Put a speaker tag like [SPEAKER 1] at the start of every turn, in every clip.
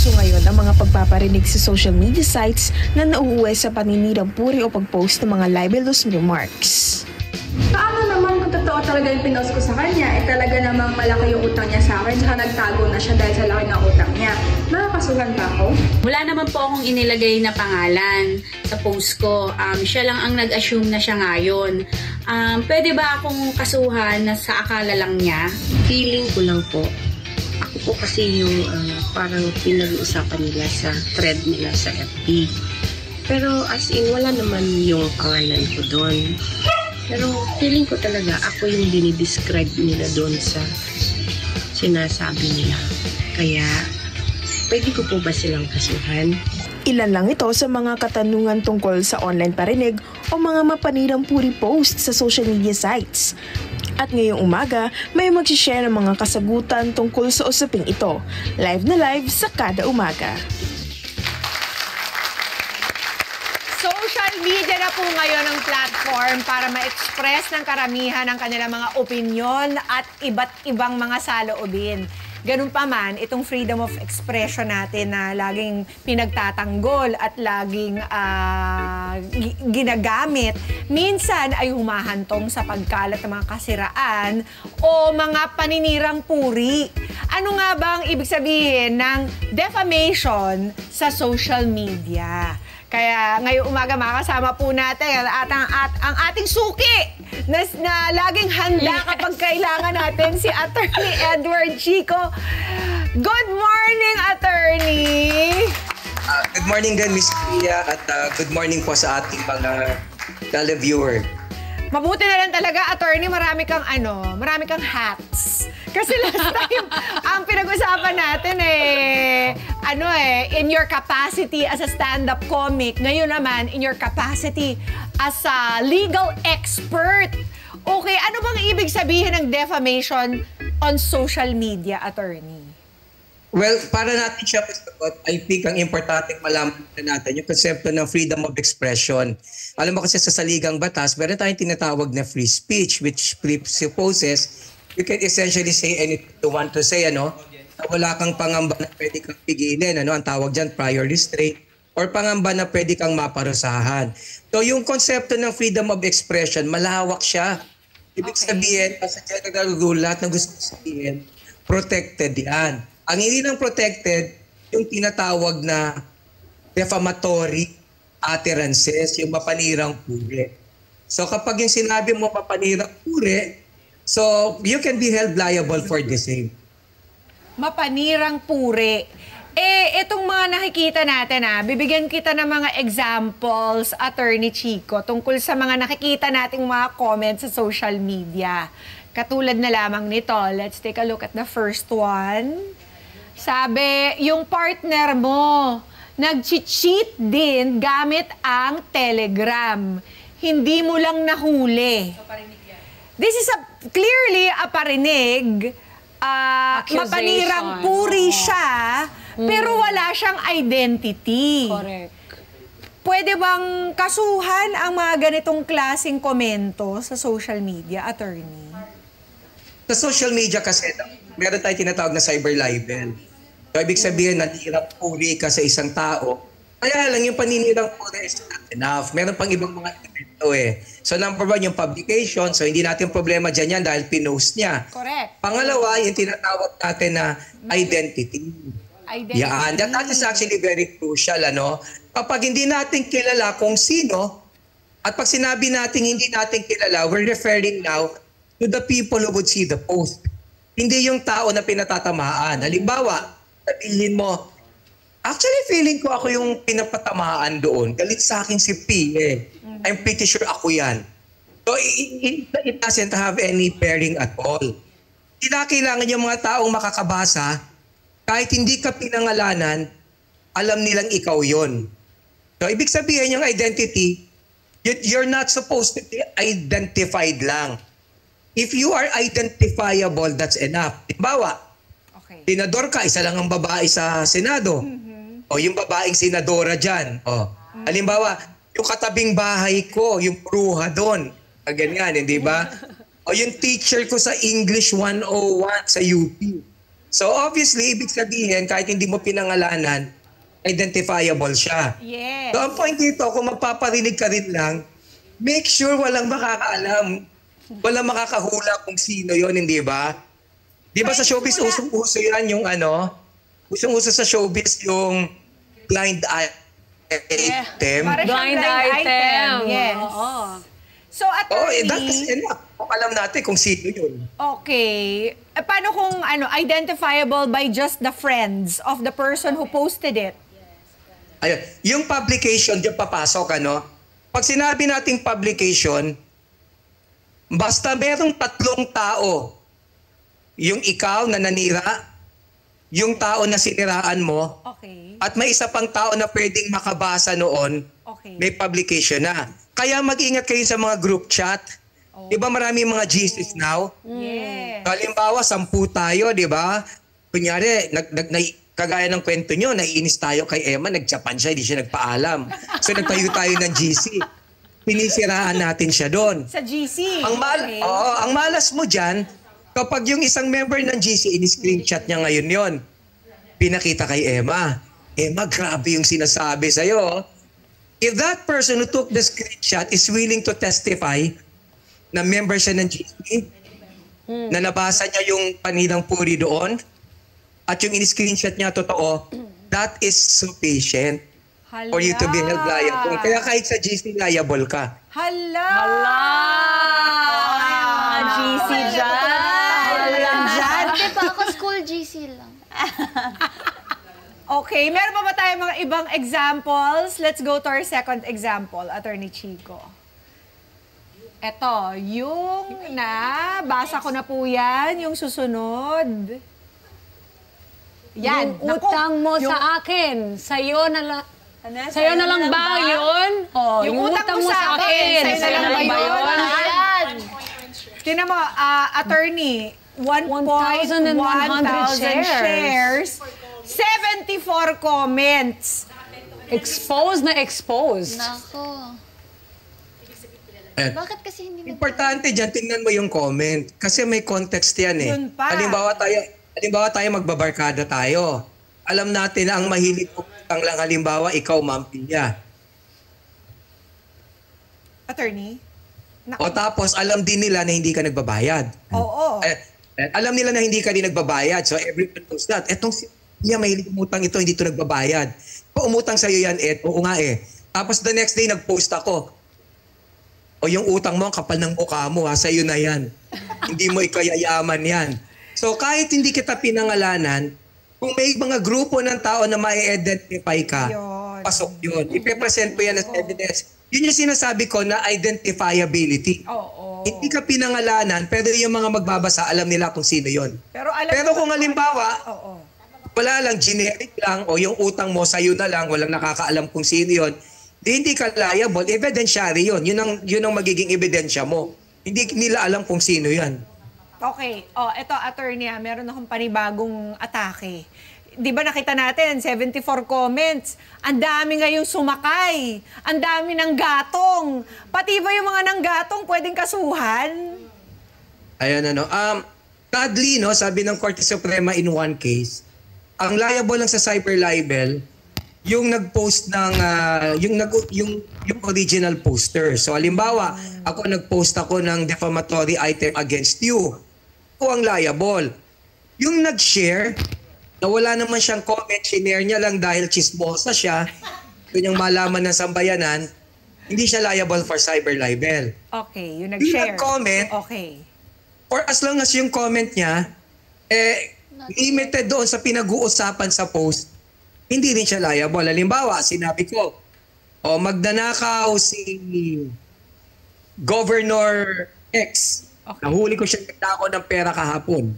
[SPEAKER 1] uso ngayon ang mga pagpaparinig sa social media sites na nauuwi sa paninirang puri o pag-post ng mga libelous remarks.
[SPEAKER 2] Paano naman kung totoo talaga yung pinost ko sa kanya, talaga namang malaki yung utang niya sa akin, tsaka nagtago na siya dahil sa laki ng utang niya. Makakasuhan pa ako?
[SPEAKER 3] Wala naman po akong inilagay na pangalan sa post ko. Siya lang ang nag-assume na siya ngayon. Pwede ba akong kasuhan na sa akala lang niya?
[SPEAKER 4] Feeling ko lang po. Ako po kasi yung parang pinag-uusapan nila sa thread nila sa FB. Pero as in, wala naman yung pangalan ko doon. Pero feeling ko talaga ako yung dinidescribe nila doon sa sinasabi nila. Kaya, pwede ko po ba silang kasuhan?
[SPEAKER 1] Ilan lang ito sa mga katanungan tungkol sa online parinig o mga mapanirang puri post sa social media sites. At ngayong umaga, may mag-share ng mga kasagutan tungkol sa usaping ito. Live na live sa Kada Umaga.
[SPEAKER 5] Social media na po ngayon ang platform para ma-express ng karamihan ang kanilang mga opinyon at iba't ibang mga saloobin. Ganun pa man, itong freedom of expression natin na laging pinagtatanggol at laging ginagamit, minsan ay humahantong sa pagkalat ng mga kasiraan o mga paninirang puri. Ano nga ba ang ibig sabihin ng defamation sa social media? Kaya ngayong umaga makasama po natin ang ating suki na laging handa kapag kailangan natin si Attorney Edward Chico. Good morning, Attorney!
[SPEAKER 6] Good morning din, Miss Pia, at good morning po sa ating mga tele-viewer.
[SPEAKER 5] Mabuti na lang talaga, Attorney, marami kang hats. Kasi last time, ang pinag-usapan natin in your capacity as a stand-up comic, ngayon naman, in your capacity as a legal expert. Okay, ano bang ibig sabihin ng defamation on social media, Attorney?
[SPEAKER 6] Well, para natin siya masagot, I think ang importante malaman natin yung konsepto ng freedom of expression. Alam mo kasi sa saligang batas, meron tayong tinatawag na free speech, which presupposes you can essentially say anything you want to say, wala kang pangamba na pwede kang pigilin, ang tawag dyan, prior restraint, or pangamba na pwede kang maparusahan. So yung konsepto ng freedom of expression, malawak siya. Ibig sabihin, as a general rule, lahat ng gusto sabihin, protected yan. Ang hindi lang protected, yung tinatawag na defamatory utterances, yung mapanirang puri. So kapag yung sinabi mo mapanirang puri, so you can be held liable for the same.
[SPEAKER 5] Mapanirang puri. Itong mga nakikita natin, bibigyan kita ng mga examples, Attorney Chico, tungkol sa mga nakikita nating mga comments sa social media. Katulad na lamang nito. Let's take a look at the first one. Sabi, yung partner mo, nag-cheat din gamit ang Telegram. Hindi mo lang nahuli. This is clearly a parinig. Mapanirang puri siya, pero wala siyang identity.
[SPEAKER 7] Correct.
[SPEAKER 5] Pwede bang kasuhan ang mga ganitong klaseng komento sa social media, Attorney?
[SPEAKER 6] Sa social media kasi, meron tayong tinatawag na cyber libel. So, ibig sabihin, nanirang puri ka sa isang tao. Kaya lang, yung paninirang puri is not enough. Meron pang ibang mga ito So, number one, yung publication. So, hindi natin problema dyan yan dahil pinost niya.
[SPEAKER 5] Correct.
[SPEAKER 6] Pangalawa, yung tinatawag natin na identity. Yan. That is actually very crucial, Kapag hindi natin kilala kung sino, at pag sinabi natin hindi natin kilala, we're referring now to the people who would see the post. Hindi yung tao na pinatatamaan. Halimbawa, sabihin mo, actually feeling ko ako yung pinapatamaan doon. Galit sa akin si P I'm pretty sure ako yan. So it doesn't have any bearing at all. Kinakailangan yung mga taong makakabasa, kahit hindi ka pinangalanan, alam nilang ikaw yon. So ibig sabihin yung identity, you're not supposed to be identified lang. If you are identifiable, that's enough. Halimbawa, senador ka, isa lang ang babae sa Senado. O yung babaeng senadora dyan. O. Halimbawa, yung katabing bahay ko, yung bruha doon. Ganyan, hindi ba? O yung teacher ko sa English 101 sa UP. So obviously, ibig sabihin, kahit hindi mo pinangalanan, identifiable siya.
[SPEAKER 5] Yes.
[SPEAKER 6] So ang point dito, kung magpaparinig ka rin lang, make sure walang makakaalam, walang makakahula kung sino yon, hindi ba? Di ba sa showbiz, usong-uso yan yung usong-uso sa showbiz yung blind item.
[SPEAKER 5] Para siyang
[SPEAKER 7] Blind item.
[SPEAKER 5] Yes.
[SPEAKER 7] Oo.
[SPEAKER 5] So, attorney...
[SPEAKER 6] That is enough. Kung alam natin kung sino yun.
[SPEAKER 5] Okay. Paano kung identifiable by just the friends of the person who posted it?
[SPEAKER 6] Ayun. Yung publication, diyan papasok, Pag sinabi nating publication, basta merong 3 tao, yung ikaw na nanira, yung tao na siniraan mo,
[SPEAKER 5] Okay.
[SPEAKER 6] at may isa pang tao na pwedeng makabasa noon,
[SPEAKER 5] Okay.
[SPEAKER 6] may publication na. Kaya mag-ingat kayo sa mga group chat. Di ba maraming mga GCs now?
[SPEAKER 5] Yes.
[SPEAKER 6] Halimbawa, 10 tayo, di ba? Kunyari, kagaya ng kwento nyo, naiinis tayo kay Emma, nag-Japan siya, hindi siya nagpaalam. So nagtayo tayo ng GC. Pinisiraan natin siya doon.
[SPEAKER 5] Sa GC.
[SPEAKER 6] Okay. Ang malas mo dyan, kapag yung isang member ng GC, in-screenshot niya ngayon yon, pinakita kay Emma. Emma, grabe yung sinasabi sa'yo. If that person who took the screenshot is willing to testify na member siya ng GC, na nabasa niya yung paninang puri doon, at yung in-screenshot niya totoo, that is sufficient for you to be held liable. Kaya kahit sa GC, liable ka.
[SPEAKER 5] Hala!
[SPEAKER 7] GC dyan.
[SPEAKER 8] Dati pa ako school GC lang.
[SPEAKER 5] Okay, meron pa ba tayong mga ibang examples? Let's go to our second example, Attorney Chico. Eto, yung basa ko na po yan, yung susunod. Yan.
[SPEAKER 7] Yung utang mo sa akin, sa'yo na lang. Sa'yo na lang ba yun? Oh,
[SPEAKER 5] Yung utang mo sa akin, sa'yo na lang ba yun? Tinan mo, attorney, 1,100 shares, 74 comments.
[SPEAKER 7] Expose na expose.
[SPEAKER 8] Nako.
[SPEAKER 6] Eh,
[SPEAKER 8] Bakit kasi hindi mo...
[SPEAKER 6] Importante dyan, tingnan mo yung comment. Kasi may context yan eh.
[SPEAKER 5] Yun pa.
[SPEAKER 6] Halimbawa tayo magbabarkada tayo. Alam natin na ang mahilig utang lang, halimbawa ikaw, Ma'am Pia.
[SPEAKER 5] Attorney?
[SPEAKER 6] O tapos alam din nila na hindi ka nagbabayad.
[SPEAKER 5] Oo.
[SPEAKER 6] Alam nila na hindi ka din nagbabayad. So everyone knows that. Etong si Pia, mahilig umutang ito, hindi ito nagbabayad. Kung umutang sa'yo yan, oo nga eh. Tapos the next day nag-post ako. O yung utang mo, ang kapal ng mukha mo, sa'yo na yan. Hindi mo ikayayaman yan. So kahit hindi kita pinangalanan, kung may mga grupo ng tao na ma-identify ka,
[SPEAKER 5] Yun.
[SPEAKER 6] pasok yun. Ipe-present mo yan as evidence. Yun yung sinasabi ko na identifiability.
[SPEAKER 5] Oo.
[SPEAKER 6] Hindi ka pinangalanan, pero yung mga magbabasa, alam nila kung sino yun.
[SPEAKER 5] Pero
[SPEAKER 6] kung halimbawa,
[SPEAKER 5] Oo.
[SPEAKER 6] wala lang, generic lang, o yung utang mo sa'yo na lang, walang nakakaalam kung sino yun, hindi ka liable. Evidentiary yun. Yun ang magiging ebidensya mo. Hindi nila alam kung sino yan.
[SPEAKER 5] Okay. Eto, attorney, meron akong panibagong atake. Di ba nakita natin, 74 comments. Ang dami ngayong sumakay. Ang dami ng gatong. Pati ba yung mga nanggatong pwedeng kasuhan?
[SPEAKER 6] Ayan sadly, sabi ng Korte Suprema in one case, ang liable lang sa cyber libel, yung nag-post ng, yung original poster. So, halimbawa, nag-post ako ng defamatory item against you. Ako ang liable. Yung nag-share, na wala naman siyang comment, shinare niya lang dahil chismosa siya, yun yung malaman ng sambayanan, hindi siya liable for cyber libel.
[SPEAKER 5] Okay, yung
[SPEAKER 6] Yung
[SPEAKER 5] nag-share.
[SPEAKER 6] nag-comment,
[SPEAKER 5] Okay.
[SPEAKER 6] or as long as yung comment niya, limited doon sa pinag-uusapan sa post, hindi rin siya liable. Halimbawa, sinabi ko, magnanakaw si Governor X.
[SPEAKER 5] Okay.
[SPEAKER 6] Nahuli ko siya nagnakaw ng pera kahapon.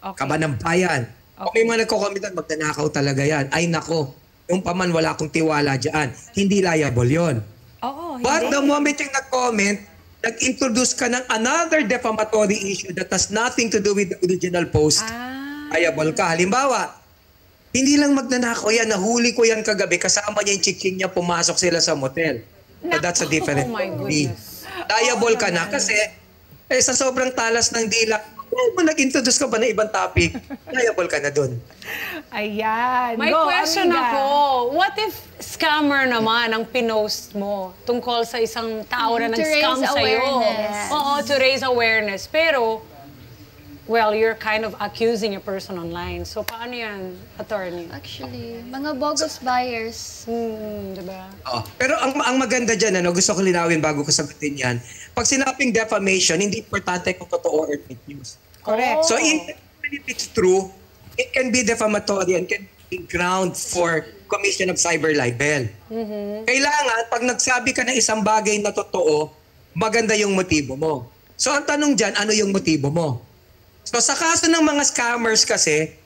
[SPEAKER 5] Okay.
[SPEAKER 6] Kaba ng bayan. Kung may mga nagko-comment, magnanakaw talaga yan. Ay nako, yung paman wala akong tiwala dyan. Hindi liable yon.
[SPEAKER 5] Oo,
[SPEAKER 6] But
[SPEAKER 5] hindi.
[SPEAKER 6] the moment yung nag-comment, nag-introduce ka ng another defamatory issue that has nothing to do with the original post, liable ka. Halimbawa, hindi lang magnanakaw yan, nahuli ko yan kagabi, kasama niya yung chiking niya, pumasok sila sa motel. So that's a different
[SPEAKER 7] Oh my
[SPEAKER 6] story.
[SPEAKER 7] goodness.
[SPEAKER 6] Liable ka na kasi sa sobrang talas ng dila, Kung nag-introduce ka ba ng ibang topic, liable ka na dun.
[SPEAKER 5] Ayan.
[SPEAKER 7] May
[SPEAKER 5] Go,
[SPEAKER 7] question
[SPEAKER 5] amiga.
[SPEAKER 7] ako. What if scammer naman ang pinost mo tungkol sa isang tao na
[SPEAKER 8] To
[SPEAKER 7] nag-scam
[SPEAKER 8] raise
[SPEAKER 7] sa'yo?
[SPEAKER 8] awareness.
[SPEAKER 7] Oo, to raise awareness. Pero, well, you're kind of accusing a person online. So, paano yan, attorney?
[SPEAKER 8] Actually, mga bogus buyers.
[SPEAKER 7] Diba?
[SPEAKER 6] Pero ang maganda dyan, gusto ko linawin bago ko sagutin yan. Pag sinabing defamation, hindi importante kung totoo or fake news.
[SPEAKER 5] Correct.
[SPEAKER 6] So even if it's true, it can be defamatory and can be ground for commission of cyber libel. Kailangan, pag nagsabi ka ng isang bagay na totoo, maganda yung motibo mo. So ang tanong dyan, ano yung motibo mo? So sa kaso ng mga scammers kasi,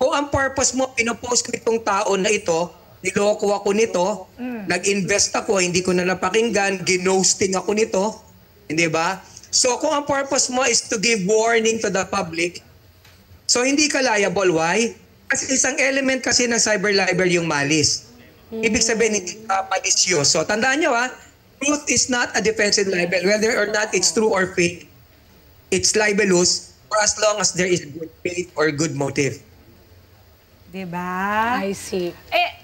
[SPEAKER 6] kung ang purpose mo, pinopost ko itong tao na ito, niloko ako nito, nag-invest ako, hindi ko na napakinggan, ginosting ako nito, hindi ba? So kung ang purpose mo is to give warning to the public, so hindi ka liable. Why? Kasi isang element kasi ng cyber libel yung malis. Ibig sabihin, hindi ka malisyoso. Tandaan nyo truth is not a defensive libel. Whether or not it's true or fake, it's libelous for as long as there is good faith or good motive.
[SPEAKER 5] Diba?
[SPEAKER 7] I see.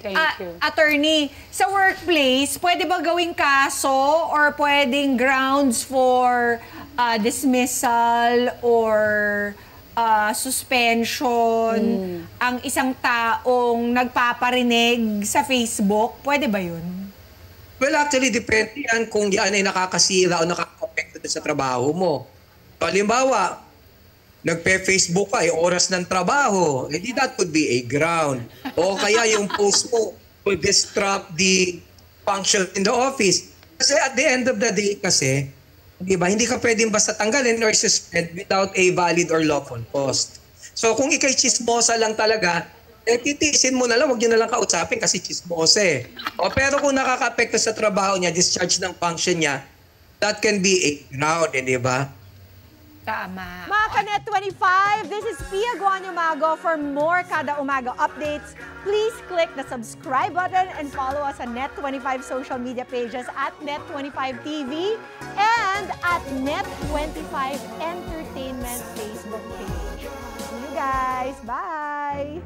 [SPEAKER 7] Thank you.
[SPEAKER 5] Attorney, sa workplace, pwede ba gawing kaso or pwedeng grounds for dismissal or suspension ang isang taong nagpaparinig sa Facebook? Pwede ba yun?
[SPEAKER 6] Well, actually, depende yan kung yan ay nakakasira o nakaka-affect sa trabaho mo. Halimbawa, nagpe-Facebook ka, oras ng trabaho, hindi that could be a ground. O kaya yung post mo will disrupt the function in the office. Kasi at the end of the day kasi, di ba, hindi ka pwedeng basta tanggalin or suspend without a valid or lawful post. So kung ikay chismosa lang talaga, titiisin mo na lang, huwag nyo na lang kausapin kasi chismosa eh. Pero kung nakaka-apekto sa trabaho niya, discharge ng function niya, that can be a ground, di ba?
[SPEAKER 5] Tama. Mga Kanet 25, this is Pia Guanyamago. For more Kada Umaga updates, please click the subscribe button and follow us on Net25 social media pages at Net25TV and at Net25 Entertainment Facebook page. See you guys. Bye!